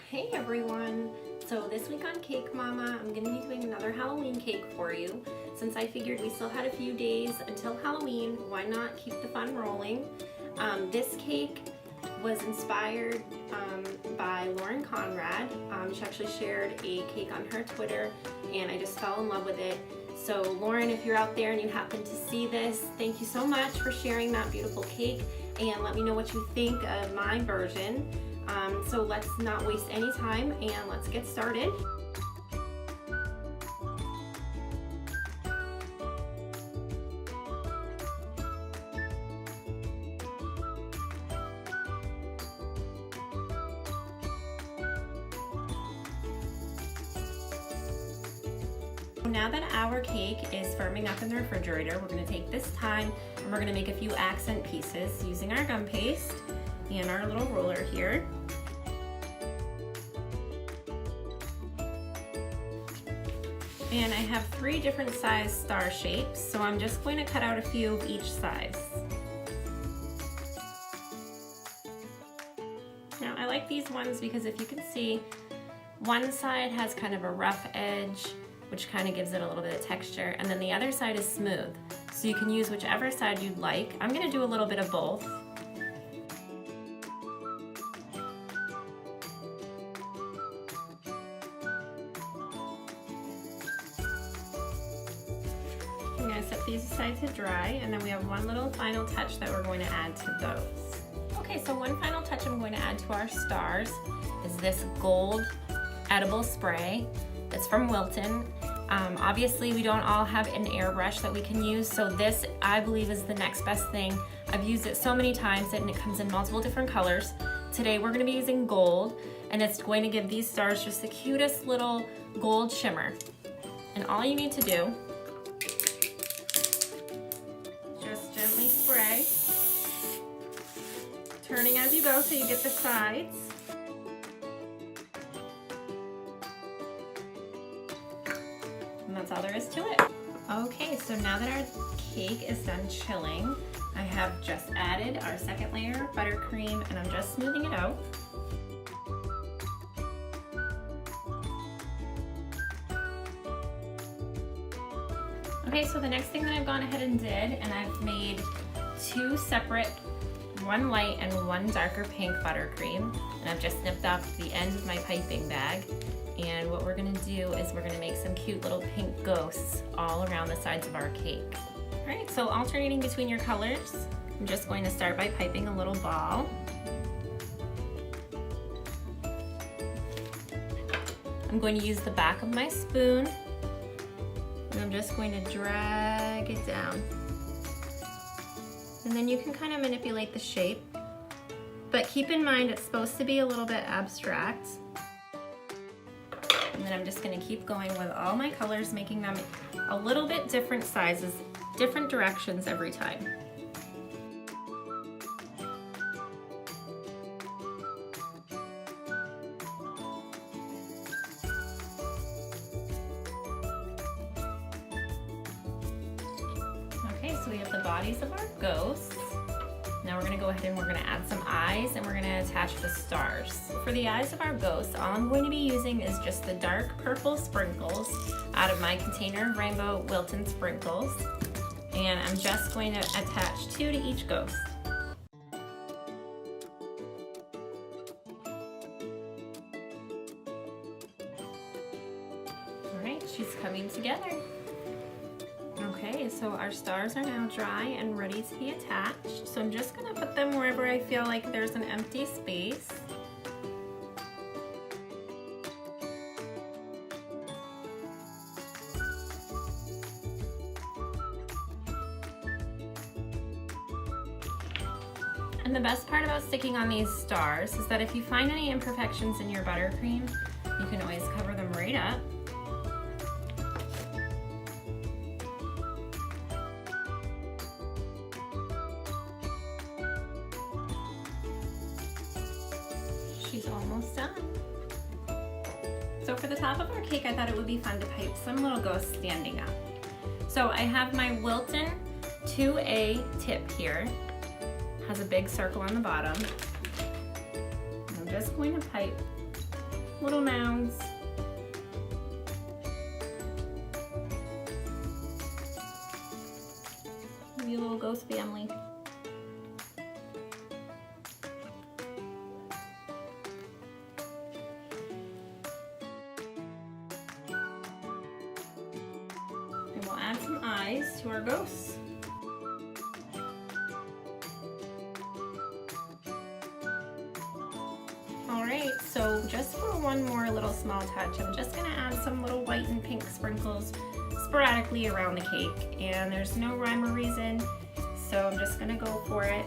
Hey everyone! So this week on Cake Mama, I'm going to be doing another Halloween cake for you. Since I figured we still had a few days until Halloween, why not keep the fun rolling? This cake was inspired by Lauren Conrad. She actually shared a cake on her Twitter and I just fell in love with it. So Lauren, if you're out there and you happen to see this, thank you so much for sharing that beautiful cake, and let me know what you think of my version. So let's not waste any time and let's get started. Now that our cake is firming up in the refrigerator, we're going to take this time and we're going to make a few accent pieces using our gum paste and our little roller here. And I have 3 different size star shapes, so I'm just going to cut out a few of each size. Now I like these ones because if you can see, one side has kind of a rough edge, which kind of gives it a little bit of texture, and then the other side is smooth. So you can use whichever side you'd like. I'm going to do a little bit of both. I'm going to set these aside to dry, and then we have one little final touch that we're going to add to those. Okay, so one final touch I'm going to add to our stars is this gold edible spray. It's from Wilton. Obviously we don't all have an airbrush that we can use, so this I believe is the next best thing. I've used it so many times and it comes in multiple different colors. Today we're going to be using gold, and it's going to give these stars just the cutest little gold shimmer. And all you need to do, just gently spray, turning as you go so you get the sides. And that's all there is to it. Okay, so now that our cake is done chilling, I have just added our second layer of buttercream and I'm just smoothing it out. Okay, so the next thing that I've gone ahead and did, and I've made 2 separate, one light and one darker pink buttercream, and I've just snipped off the ends of my piping bag. And what we're going to do is we're going to make some cute little pink ghosts all around the sides of our cake. Alright, so alternating between your colors, I'm just going to start by piping a little ball. I'm going to use the back of my spoon, and I'm just going to drag it down. And then you can kind of manipulate the shape, but keep in mind it's supposed to be a little bit abstract. And then I'm just going to keep going with all my colors, making them a little bit different sizes, different directions every time. Okay, so we have the bodies of our ghosts. Now we're going to go ahead and we're going to add some eyes, and we're going to attach the stars. For the eyes of our ghosts, all I'm going to be using is just the dark purple sprinkles out of my container of Rainbow Wilton sprinkles. And I'm just going to attach 2 to each ghost. Alright, she's coming together. Okay, so our stars are now dry and ready to be attached. So I'm just going to put them wherever I feel like there's an empty space. And the best part about sticking on these stars is that if you find any imperfections in your buttercream, you can always cover them right up. She's almost done. So for the top of our cake, I thought it would be fun to pipe some little ghosts standing up. So I have my Wilton 2A tip here. Has a big circle on the bottom. I'm just going to pipe little mounds. Maybe a little ghost family. And we'll add some eyes to our ghosts. Alright, so just for one more little small touch, I'm just going to add some little white and pink sprinkles sporadically around the cake. And there's no rhyme or reason, so I'm just going to go for it.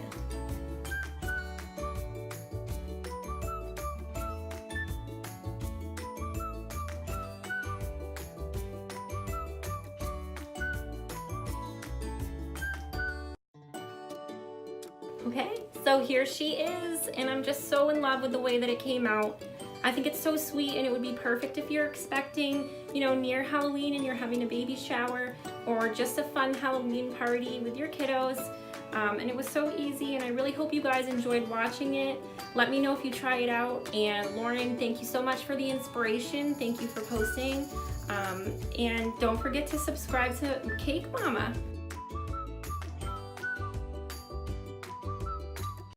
Okay, so here she is, and I'm just so in love with the way that it came out. I think it's so sweet, and it would be perfect if you're expecting, you know, near Halloween and you're having a baby shower or just a fun Halloween party with your kiddos. And it was so easy, and I really hope you guys enjoyed watching it. Let me know if you try it out. And Lauren, thank you so much for the inspiration. Thank you for posting. And don't forget to subscribe to Cake Mama.